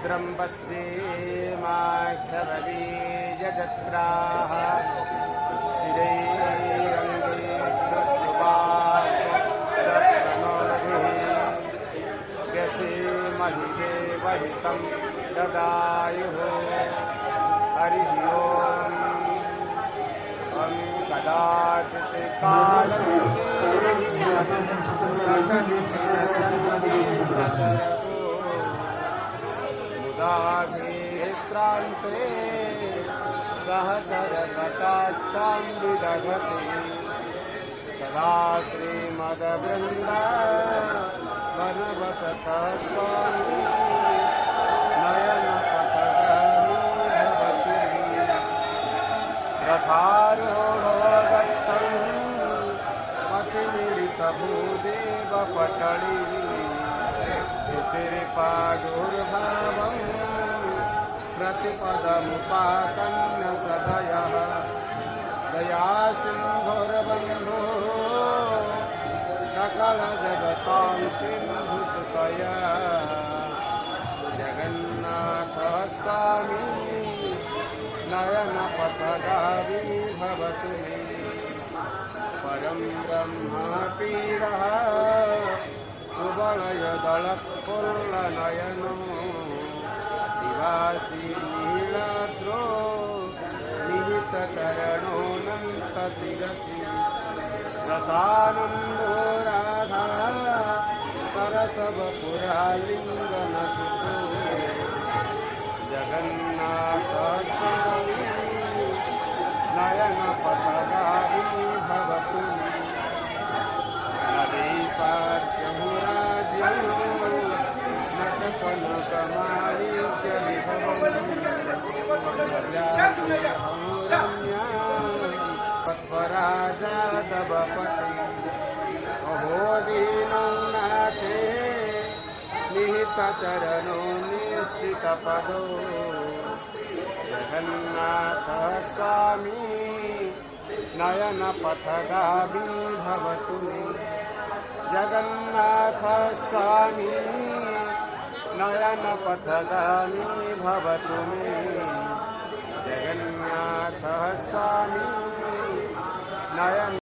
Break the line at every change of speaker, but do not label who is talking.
भद्रं पश्येमाक्षरबीजजत्राः स्थिरैरङ्गैस्तुष्टुवाक्शस्तनोभिः व्यसेमहि देवहितं ददायुः हरिः ॐ कदाचित् मुदाभित्रान्ते सहचरकटाक्षां विदधति सदा श्रीमद्वृन्दा वनवसतः स्वामी नयनपथगामी भवति रथारूढो गच्छन् मतिमिलितभूदेवपटली स्थितिरिपादुर्भावं प्रतिपदमुपाकन्य सदयः दयासिन्धुर्बन्धो सकलजगतां सिन्धुसुतया जगन्नाथः स्वामी नयनपथगामी भवतु मे परं ब्रह्मपीडः कुवलयदलत्पुल्लनयनो दिवासी नीलाद्रो निहितचरणोऽनन्तशिरसि रसानन्दो राधा सरसवपुरालिङ्गनसुतो जगन्नाथः स्वामी नयनपथगामी भवतु नदीपार्श्वमुराज्यं नटकनकमाणिक्यविभवं अहो दीनं नाथे निहितचरणो निश्चितपदो जगन्नाथः स्वामी नयनपथगामी भवतु मे जगन्नाथः स्वामी नयनपथगामी भवतु मे जगन्नाथ